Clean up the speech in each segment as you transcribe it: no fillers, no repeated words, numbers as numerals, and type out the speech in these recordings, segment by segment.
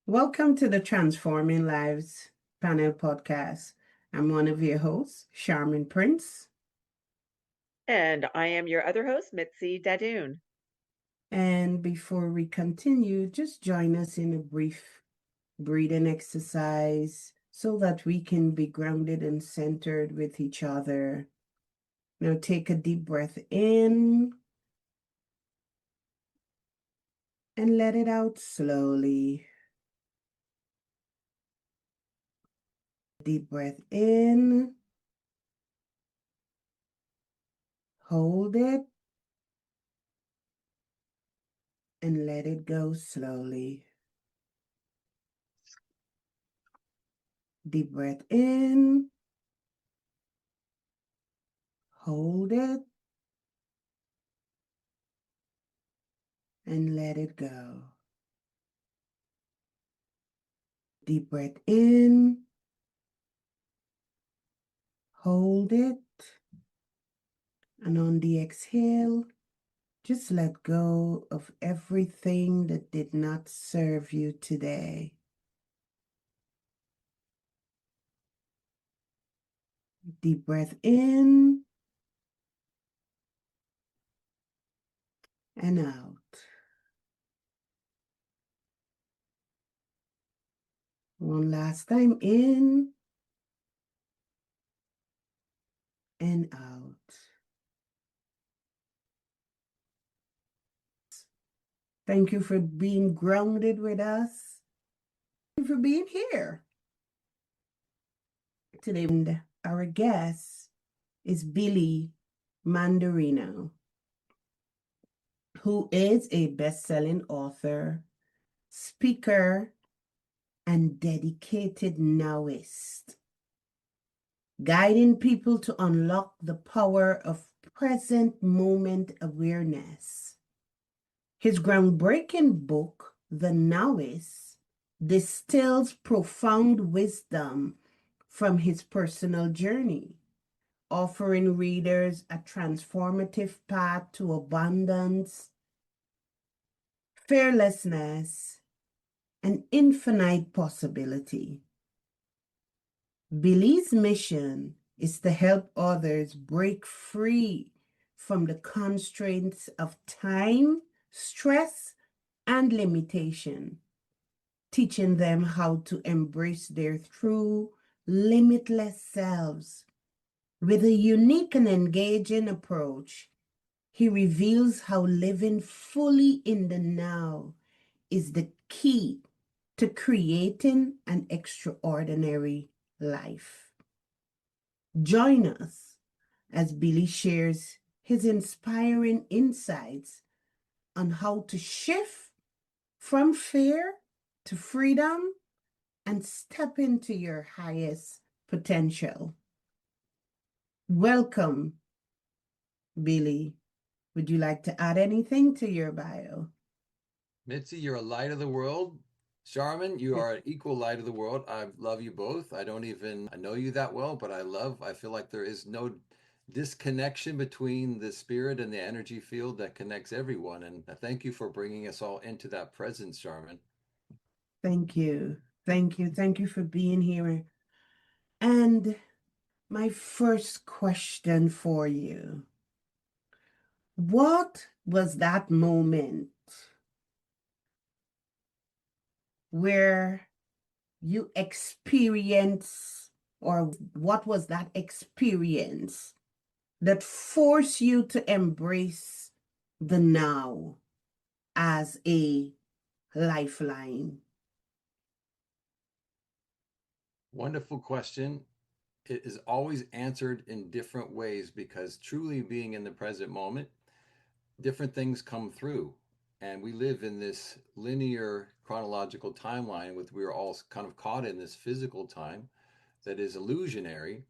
Welcome to the Transforming Lives panel podcast. I'm one of your hosts, Sharmin Prince. And I am your other host, Mitzi Dadoun. And before we continue, just join us in a brief breathing exercise so that we can be grounded and centered with each other. Now take a deep breath in and let it out slowly. Deep breath in, hold it, and let it go slowly. Deep breath in, hold it, and let it go. Deep breath in, hold it, and on the exhale, just let go of everything that did not serve you today. Deep breath in and out. One last time, in and out. Thank you for being grounded with us. Thank you for being here. Today, our guest is Billy Mandarino, who is a best-selling author, speaker, and dedicated nowist, guiding people to unlock the power of present moment awareness. His groundbreaking book, The Nowist, distills profound wisdom from his personal journey, offering readers a transformative path to abundance, fearlessness, and infinite possibility. Billy's mission is to help others break free from the constraints of time, stress, and limitation, teaching them how to embrace their true, limitless selves. With a unique and engaging approach, he reveals how living fully in the now is the key to creating an extraordinary life. Join us as Billy shares his inspiring insights on how to shift from fear to freedom and step into your highest potential. Welcome, Billy. Would you like to add anything to your bio? Mitzi, you're a light of the world. Charmin, you are an equal light of the world. I love you both. I don't even I know you that well, but I feel like there is no disconnection between the spirit and the energy field that connects everyone. And I thank you for bringing us all into that presence, Charmin. Thank you. Thank you. Thank you for being here. And my first question for you, what was that moment where you experience, or what was that experience that forced you to embrace the now as a lifeline? Wonderful question. It is always answered in different ways because truly being in the present moment, different things come through. And we live in this linear chronological timeline with we're all kind of caught in this physical time that is illusionary.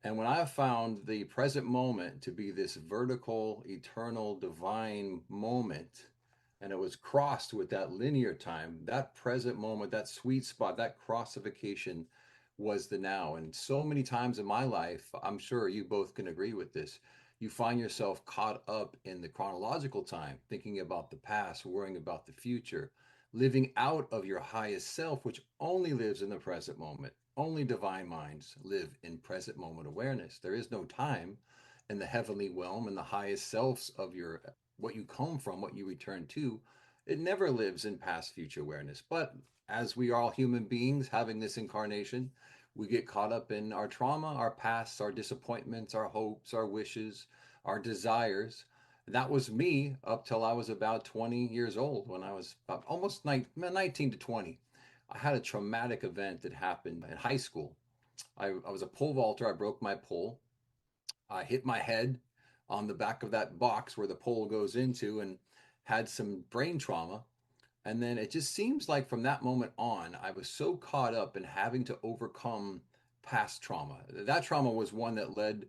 And when I found the present moment to be this vertical, eternal, divine moment, and it was crossed with that linear time, that present moment, that sweet spot, that crossification was the now. And so many times in my life, I'm sure you both can agree with this, you find yourself caught up in the chronological time, thinking about the past, worrying about the future. living out of your highest self, which only lives in the present moment. Only divine minds live in present moment awareness. There is no time in the heavenly realm and the highest selves of your what you come from, what you return to. It never lives in past future awareness. But as we are all human beings having this incarnation, we get caught up in our trauma, our pasts, our disappointments, our hopes, our wishes, our desires. That was me up till I was about 20 years old, when I was about almost 19 to 20. I had a traumatic event that happened in high school. I was a pole vaulter. I broke my pole. I hit my head on the back of that box where the pole goes into and had some brain trauma. And then it just seems like from that moment on, I was so caught up in having to overcome past trauma. That trauma was one that led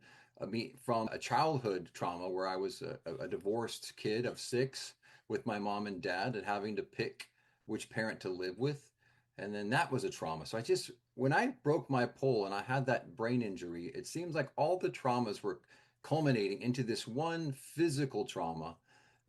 me from a childhood trauma where I was a divorced kid of 6 with my mom and dad and having to pick which parent to live with. And then that was a trauma. So when I broke my pole and I had that brain injury, it seems like all the traumas were culminating into this one physical trauma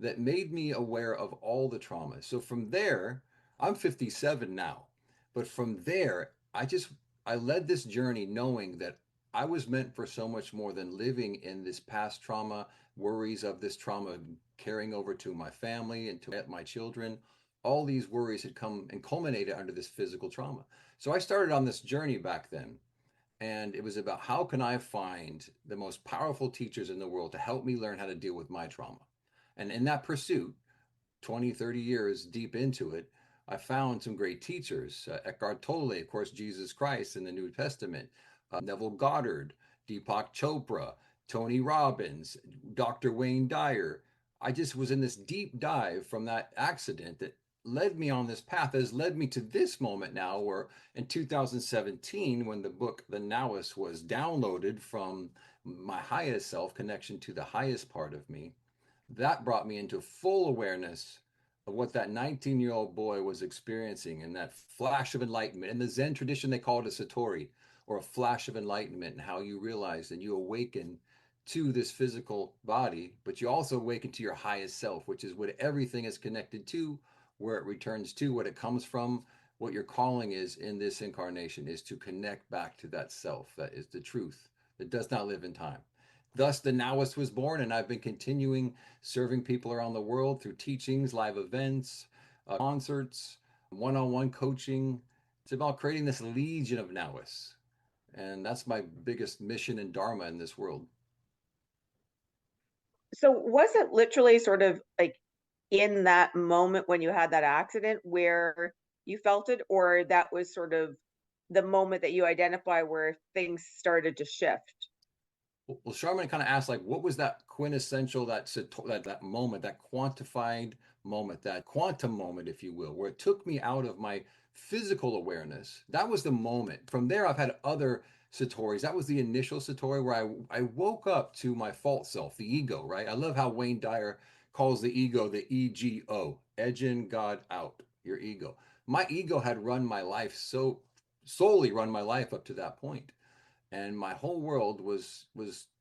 that made me aware of all the traumas. So from there, I'm 57 now, but from there, I led this journey knowing that I was meant for so much more than living in this past trauma, worries of this trauma carrying over to my family and to my children. All these worries had come and culminated under this physical trauma. So I started on this journey back then, and it was about how can I find the most powerful teachers in the world to help me learn how to deal with my trauma. And in that pursuit, 20, 30 years deep into it, I found some great teachers. Eckhart Tolle, of course, Jesus Christ in the New Testament, Neville Goddard, Deepak Chopra, Tony Robbins, Dr. Wayne Dyer. I just was in this deep dive from that accident that led me on this path that has led me to this moment now, where in 2017, when the book The Nowist was downloaded from my highest self, connection to the highest part of me, that brought me into full awareness of what that 19-year-old boy was experiencing, and that flash of enlightenment. In the Zen tradition, they call it a satori, or a flash of enlightenment, and how you realize and you awaken to this physical body, but you also awaken to your highest self, which is what everything is connected to, where it returns to, what it comes from. What your calling is in this incarnation is to connect back to that self that is the truth, that does not live in time. Thus, the Nowist was born, and I've been continuing serving people around the world through teachings, live events, concerts, one on one coaching. It's about creating this legion of Nowists. And that's my biggest mission and dharma in this world. So was it literally sort of like in that moment when you had that accident where you felt it, or that was sort of the moment that you identify where things started to shift? Well, Charmaine kind of asked, like, what was that quintessential, that moment, that quantified moment, that quantum moment, if you will, where it took me out of my physical awareness. That was the moment. From there, I've had other satoris. That was the initial satori where I woke up to my false self, the ego, right? I love how Wayne Dyer calls the ego the EGO, edging God out, your ego. My ego had run my life so solely run my life up to that point, and my whole world was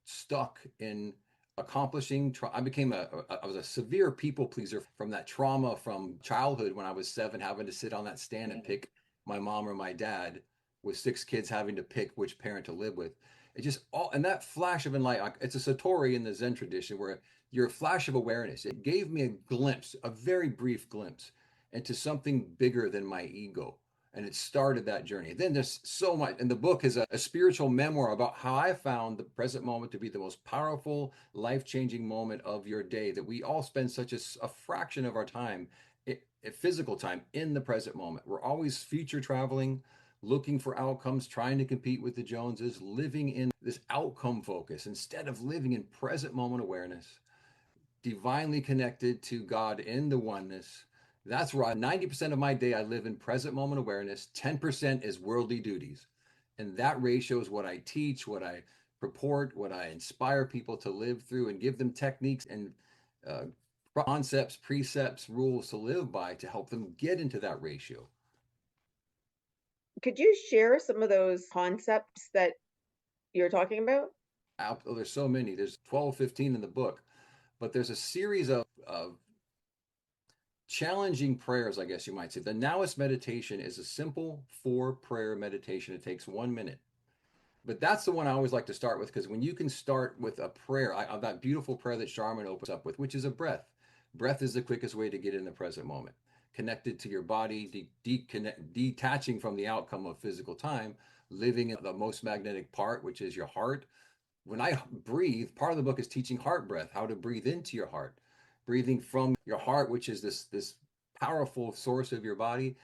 stuck in accomplishing. I became I was a severe people pleaser from that trauma from childhood, when I was 7, having to sit on that stand and pick my mom or my dad, with 6 kids having to pick which parent to live with. It just all, and that flash of enlightenment, it's a satori in the Zen tradition, where your flash of awareness, it gave me a glimpse, a very brief glimpse, into something bigger than my ego, and it started that journey. Then there's so much, and the book is a spiritual memoir about how I found the present moment to be the most powerful, life-changing moment of your day, that we all spend such a fraction of our time, physical time, in the present moment. We're always future traveling, looking for outcomes, trying to compete with the Joneses, living in this outcome focus instead of living in present moment awareness, divinely connected to God in the oneness. That's where 90% of my day I live in present moment awareness. 10% is worldly duties. And that ratio is what I teach, what I purport, what I inspire people to live through, and give them techniques and uh, concepts, precepts, rules to live by to help them get into that ratio. Could you share some of those concepts that you're talking about? Oh, there's so many. There's 12, 15 in the book, but there's a series of challenging prayers, I guess you might say. The Nowist meditation is a simple 4 prayer meditation. It takes 1 minute. But that's the one I always like to start with, because when you can start with a prayer, that beautiful prayer that Charmin opens up with, which is a breath. Breath is the quickest way to get in the present moment, connected to your body, detaching from the outcome of physical time, living in the most magnetic part, which is your heart. When I breathe, part of the book is teaching heart breath, how to breathe into your heart, breathing from your heart, which is this powerful source of your body,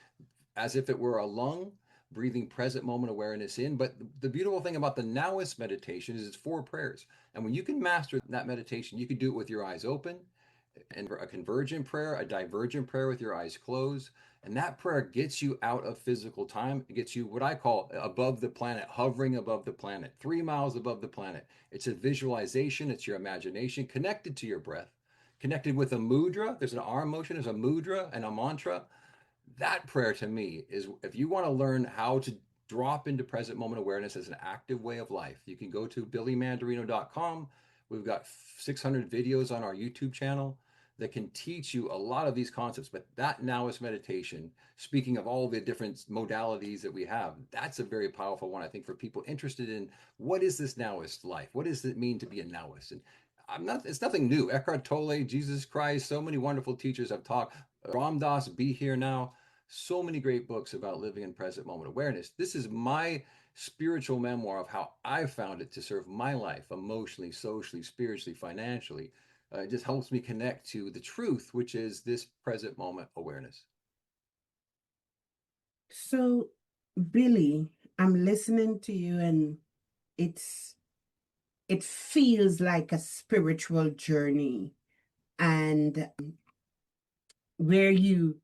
as if it were a lung, breathing present moment awareness in. But the beautiful thing about the Nowist meditation is it's 4 prayers. And when you can master that meditation, you can do it with your eyes open, and a convergent prayer, a divergent prayer with your eyes closed. And that prayer gets you out of physical time. It gets you what I call above the planet, hovering above the planet, 3 miles above the planet. It's a visualization, it's your imagination connected to your breath, connected with a mudra. There's an arm motion, there's a mudra and a mantra. That prayer to me is, if you want to learn how to drop into present moment awareness as an active way of life, you can go to billymandarino.com. We've got 600 videos on our YouTube channel that can teach you a lot of these concepts. But that Nowist meditation, speaking of all the different modalities that we have, that's a very powerful one, I think, for people interested in what is this Nowist life? What does it mean to be a Nowist? And it's nothing new. Eckhart Tolle, Jesus Christ, so many wonderful teachers have talked. Ram Dass, Be Here Now, so many great books about living in present moment awareness. This is my spiritual memoir of how I found it to serve my life emotionally, socially, spiritually, financially. It just helps me connect to the truth, which is this present moment awareness. So, Billy, I'm listening to you, and it's it feels like a spiritual journey, and where you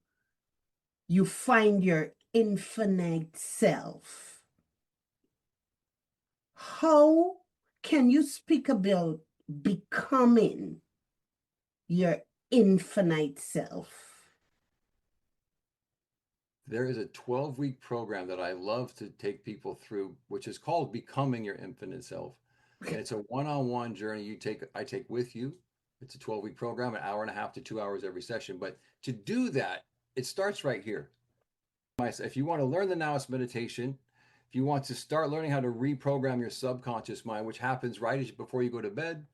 find your infinite self. How can you speak about becoming your infinite self? There is a 12-week program that I love to take people through, which is called Becoming Your Infinite Self. And it's a one-on-one journey I take with you. It's a 12-week program, an hour and a half to 2 hours every session. But to do that, it starts right here. If you want to learn the Nowist meditation, if you want to start learning how to reprogram your subconscious mind, which happens before you go to bed,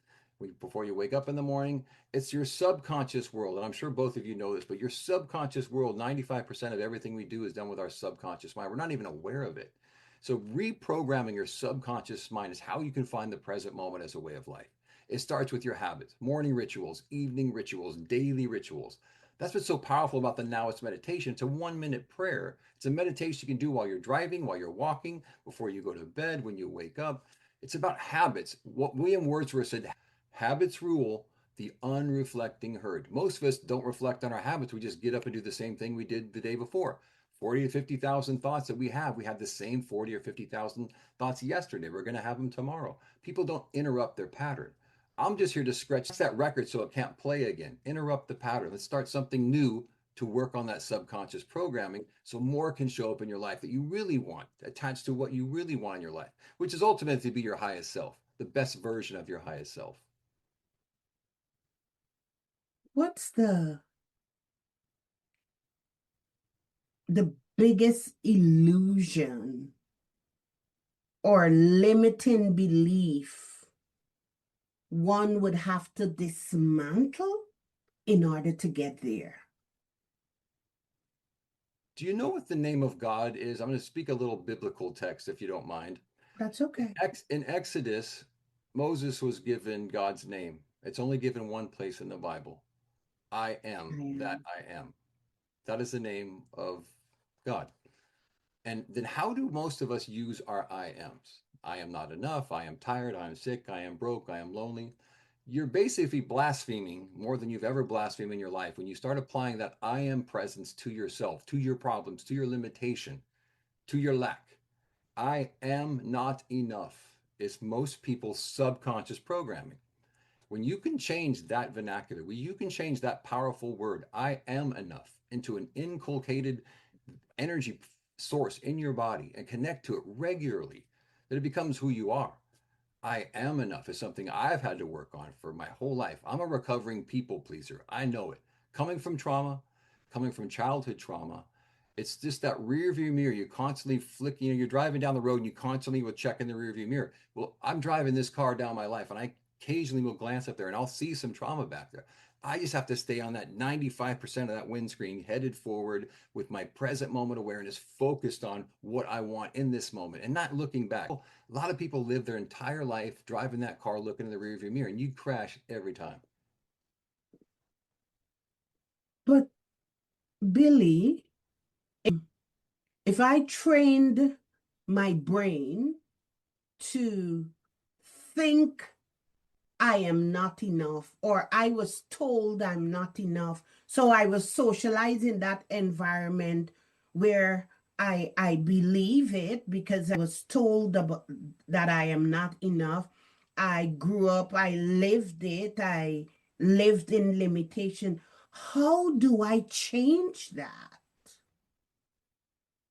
before you wake up in the morning, it's your subconscious world. And I'm sure both of you know this, but your subconscious world, 95% of everything we do is done with our subconscious mind. We're not even aware of it. So reprogramming your subconscious mind is how you can find the present moment as a way of life. It starts with your habits, morning rituals, evening rituals, daily rituals. That's what's so powerful about the Nowist meditation. It's a 1 minute prayer. It's a meditation you can do while you're driving, while you're walking, before you go to bed, when you wake up. It's about habits. What William Wordsworth said, habits rule the unreflecting herd. Most of us don't reflect on our habits. We just get up and do the same thing we did the day before. 40 to 50,000 thoughts that we have. We had the same 40 or 50,000 thoughts yesterday. We're going to have them tomorrow. People don't interrupt their pattern. I'm just here to scratch that record so it can't play again. Interrupt the pattern. Let's start something new to work on that subconscious programming so more can show up in your life that you really want, attached to what you really want in your life, which is ultimately to be your highest self, the best version of your highest self. What's the biggest illusion or limiting belief one would have to dismantle in order to get there? Do you know what the name of God is? I'm going to speak a little biblical text if you don't mind. That's okay. In Exodus, Moses was given God's name. It's only given one place in the Bible. I am that I am. That is the name of God. And then how do most of us use our I ams? I am not enough. I am tired. I am sick. I am broke. I am lonely. You're basically blaspheming more than you've ever blasphemed in your life when you start applying that I am presence to yourself, to your problems, to your limitation, to your lack. I am not enough is most people's subconscious programming. When you can change that vernacular, when you can change that powerful word, I am enough, into an inculcated energy source in your body and connect to it regularly, that it becomes who you are. I am enough is something I've had to work on for my whole life. I'm a recovering people pleaser. I know it. Coming from trauma, coming from childhood trauma, it's just that rear view mirror. You constantly flick, you're driving down the road and you constantly will check in the rear view mirror. Well, I'm driving this car down my life and I occasionally will glance up there and I'll see some trauma back there. I just have to stay on that 95% of that windscreen, headed forward with my present moment awareness, focused on what I want in this moment and not looking back. A lot of people live their entire life driving that car, looking in the rearview mirror, and you crash every time. But Billy, if I trained my brain to think I am not enough, or I was told I'm not enough. So I was socialized in that environment where I believe it because I was told about, that I am not enough. I grew up, I lived it, I lived in limitation. How do I change that?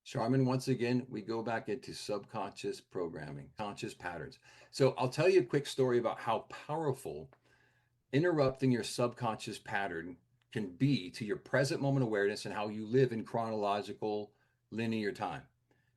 Charmin, once again, we go back into subconscious programming, conscious patterns. So I'll tell you a quick story about how powerful interrupting your subconscious pattern can be to your present moment awareness and how you live in chronological linear time.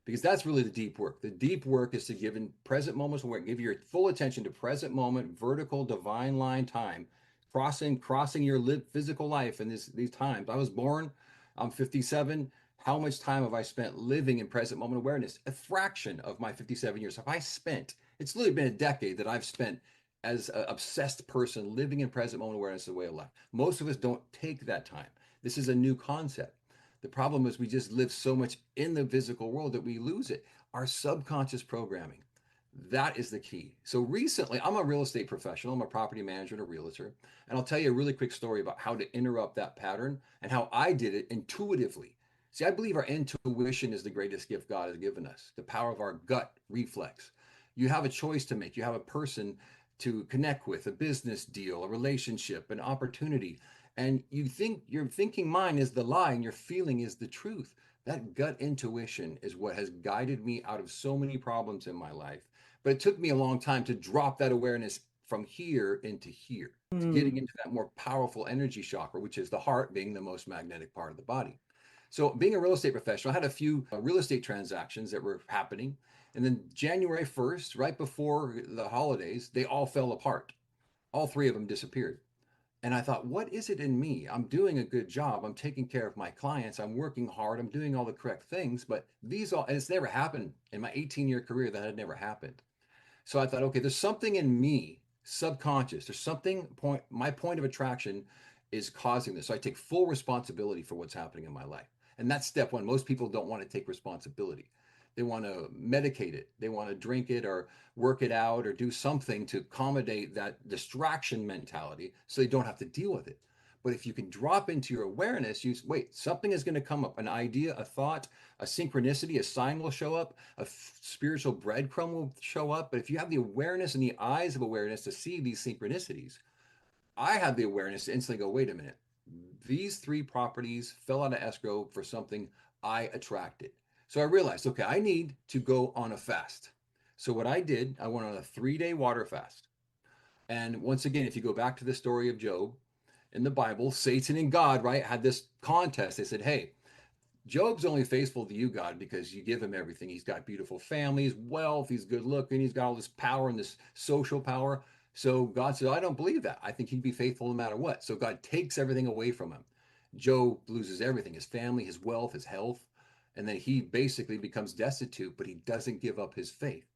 Because that's really the deep work. The deep work is to give in present moments where give your full attention to present moment, vertical, divine line time, crossing your physical life in these times. I was born, I'm 57. How much time have I spent living in present moment awareness? A fraction of my 57 years have I spent. It's literally been a decade that I've spent as an obsessed person living in present moment awareness as a way of life. Most of us don't take that time. This is a new concept. The problem is we just live so much in the physical world that we lose it. Our subconscious programming. That is the key. So recently, I'm a real estate professional. I'm a property manager and a realtor. And I'll tell you a really quick story about how to interrupt that pattern and how I did it intuitively. See, I believe our intuition is the greatest gift God has given us, the power of our gut reflex. You have a choice to make. You have a person to connect with, a business deal, a relationship, an opportunity. And you think your thinking mind is the lie and your feeling is the truth. That gut intuition is what has guided me out of so many problems in my life. But it took me a long time to drop that awareness from here into here, to getting into that more powerful energy chakra, which is the heart being the most magnetic part of the body. So, being a real estate professional, I had a few real estate transactions that were happening. And then January 1st, right before the holidays, they all fell apart. All three of them disappeared. And I thought, what is it in me? I'm doing a good job. I'm taking care of my clients. I'm working hard. I'm doing all the correct things. But these all, and it's never happened in my 18-year career, that had never happened. So I thought, okay, there's something in me, subconscious. There's something my point of attraction is causing this. So I take full responsibility for what's happening in my life. And that's step one. Most people don't want to take responsibility. They want to medicate it. They want to drink it or work it out or do something to accommodate that distraction mentality so they don't have to deal with it. But if you can drop into your awareness, you wait, something is going to come up, an idea, a thought, a synchronicity, a sign will show up, a spiritual breadcrumb will show up. But if you have the awareness and the eyes of awareness to see these synchronicities, I had the awareness to instantly go, wait a minute, these three properties fell out of escrow for something I attracted. So I realized, okay, I need to go on a fast. So what I did, I went on a 3-day water fast. And once again, if you go back to the story of Job in the Bible, Satan and God, right, had this contest. They said, hey, Job's only faithful to you, God, because you give him everything. He's got beautiful families, wealth, he's good looking, he's got all this power and this social power. So God said, I don't believe that. I think he'd be faithful no matter what. So God takes everything away from him. Job loses everything, his family, his wealth, his health, and then he basically becomes destitute, but he doesn't give up his faith.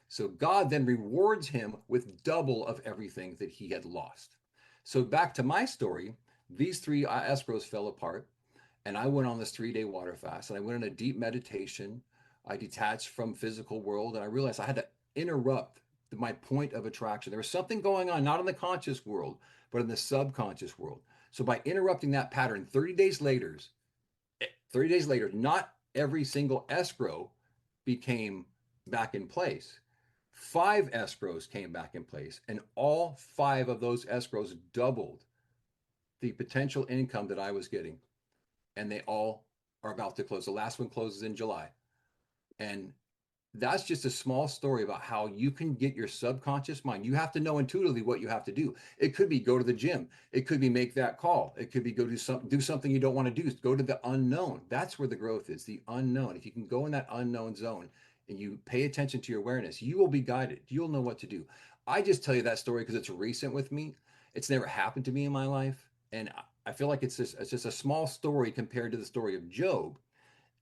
So God then rewards him with double of everything that he had lost. So back to my story, these three escrows fell apart. And I went on this 3-day water fast and I went in a deep meditation. I detached from physical world and I realized I had to interrupt my point of attraction. There was something going on, not in the conscious world, but in the subconscious world. So by interrupting that pattern, 30 days later, not every single escrow became back in place. 5 escrows came back in place, and all 5 of those escrows doubled the potential income that I was getting, and they all are about to close. The last one closes in July. And That's just a small story about how you can get your subconscious mind. You have to know intuitively what you have to do. It could be go to the gym. It could be make that call. It could be go do something you don't want to do. Go to the unknown. That's where the growth is, the unknown. If you can go in that unknown zone and you pay attention to your awareness, you will be guided. You'll know what to do. I just tell you that story because it's recent with me. It's never happened to me in my life. And I feel like it's just a small story compared to the story of Job,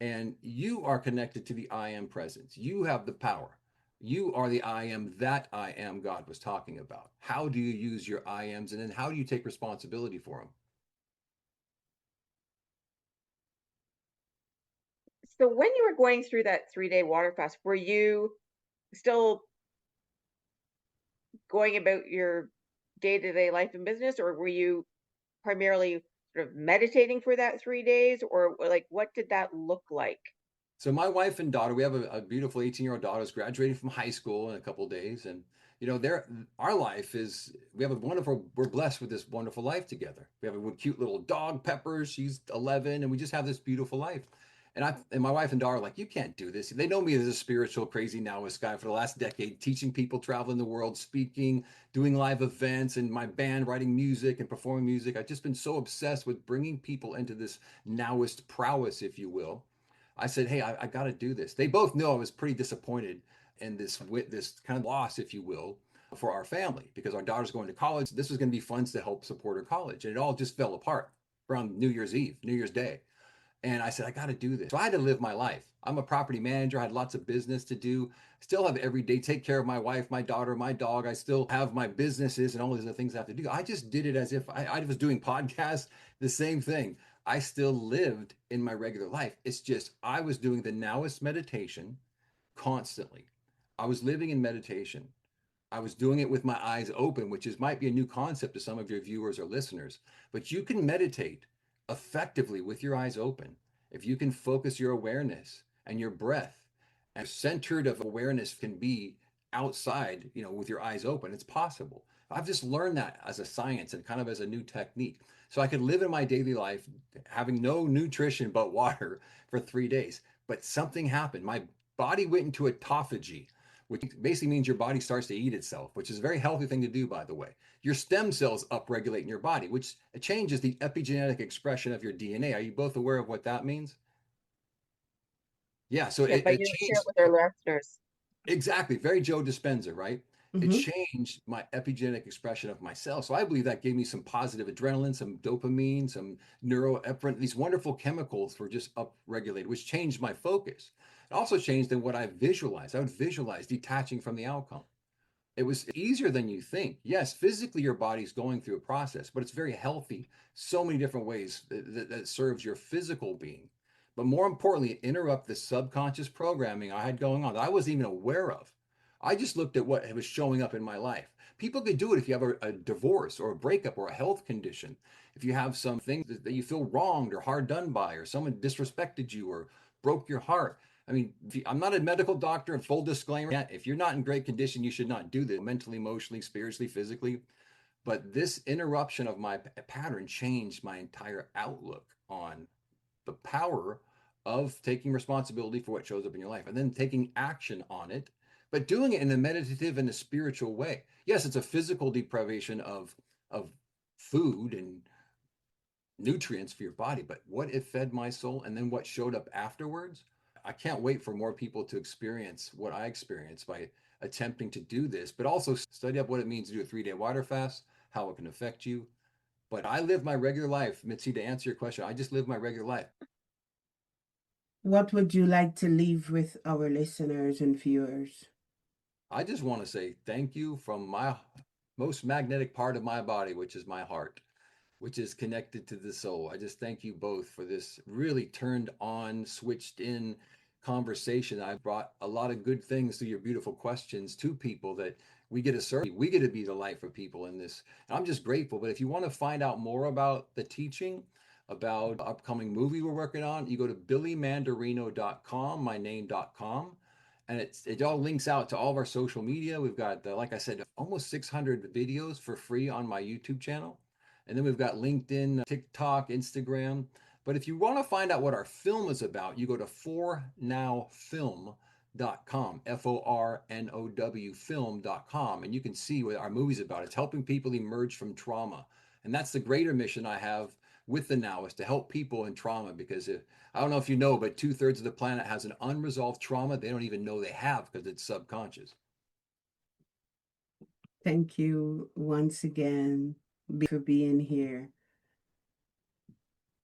and you are connected to the I am presence. You have the power. You are the I am that I am God was talking about. How do you use your I ams, and then how do you take responsibility for them? So when you were going through that 3-day water fast, were you still going about your day-to-day life and business, or were you primarily sort of meditating for that 3 days, or like what did that look like? So my wife and daughter, we have a beautiful 18-year-old daughter who's graduating from high school in a couple of days. And our life is, we have a wonderful, we're blessed with this wonderful life together. We have a cute little dog, Pepper. She's 11, and we just have this beautiful life. And my wife and daughter are like, you can't do this. They know me as a spiritual, crazy nowist guy for the last decade, teaching people, traveling the world, speaking, doing live events, and my band, writing music and performing music. I've just been so obsessed with bringing people into this nowist prowess, if you will. I said, hey, I got to do this. They both know I was pretty disappointed in this kind of loss, if you will, for our family, because our daughter's going to college. This was going to be funds to help support her college. And it all just fell apart around New Year's Eve, New Year's Day. And I said, I got to do this. So I had to live my life. I'm a property manager. I had lots of business to do. Still have every day, take care of my wife, my daughter, my dog. I still have my businesses and all these other things I have to do. I just did it as if I was doing podcasts, the same thing. I still lived in my regular life. It's just I was doing the nowist meditation constantly. I was living in meditation. I was doing it with my eyes open, which is might be a new concept to some of your viewers or listeners, but you can meditate effectively with your eyes open if you can focus your awareness and your breath. And centered of awareness can be outside, with your eyes open. It's possible. I've just learned that as a science and kind of as a new technique. So I could live in my daily life having no nutrition but water for 3 days. But something happened. My body went into autophagy, which basically means your body starts to eat itself, which is a very healthy thing to do, by the way. Your stem cells upregulate in your body, which changes the epigenetic expression of your DNA. Are you both aware of what that means? Yeah, so Yeah, it, but it you share it changed. with our listeners. Exactly. Very Joe Dispenza, right? It Mm-hmm. changed my epigenetic expression of myself. So I believe that gave me some positive adrenaline, some dopamine, some neuroepinephrine. These wonderful chemicals were just upregulated, which changed my focus. It also changed in what I visualized. I would visualize detaching from the outcome. It was easier than you think. Yes, physically your body's going through a process, but it's very healthy. So many different ways that serves your physical being. But more importantly, interrupt the subconscious programming I had going on that I wasn't even aware of. I just looked at what was showing up in my life. People could do it if you have a divorce or a breakup or a health condition. If you have some things that you feel wronged or hard done by, or someone disrespected you or broke your heart. I mean, I'm not a medical doctor, and full disclaimer, if you're not in great condition, you should not do this mentally, emotionally, spiritually, physically. But this interruption of my pattern changed my entire outlook on the power of taking responsibility for what shows up in your life and then taking action on it, but doing it in a meditative and a spiritual way. Yes, it's a physical deprivation of food and nutrients for your body, but what it fed my soul and then what showed up afterwards. I can't wait for more people to experience what I experienced by attempting to do this, but also study up what it means to do a 3-day water fast, how it can affect you. But I live my regular life, Mitzi, to answer your question. I just live my regular life. What would you like to leave with our listeners and viewers? I just want to say thank you from my most magnetic part of my body, which is my heart, which is connected to the soul. I just thank you both for this really turned on, switched in conversation. I brought a lot of good things through your beautiful questions to people that we get to serve. We get to be the light for people in this. And I'm just grateful. But if you want to find out more about the teaching, about the upcoming movie we're working on, you go to billymandarino.com, my name.com. And it all links out to all of our social media. We've got, like I said, almost 600 videos for free on my YouTube channel. And then we've got LinkedIn, TikTok, Instagram. But if you want to find out what our film is about, you go to 4nowfilm.com. fornow film.com, and you can see what our movie's about. It's helping people emerge from trauma, and that's the greater mission I have with the Now, is to help people in trauma, because I don't know if you know, but 2/3 of the planet has an unresolved trauma they don't even know they have because it's subconscious. Thank you once again for being here.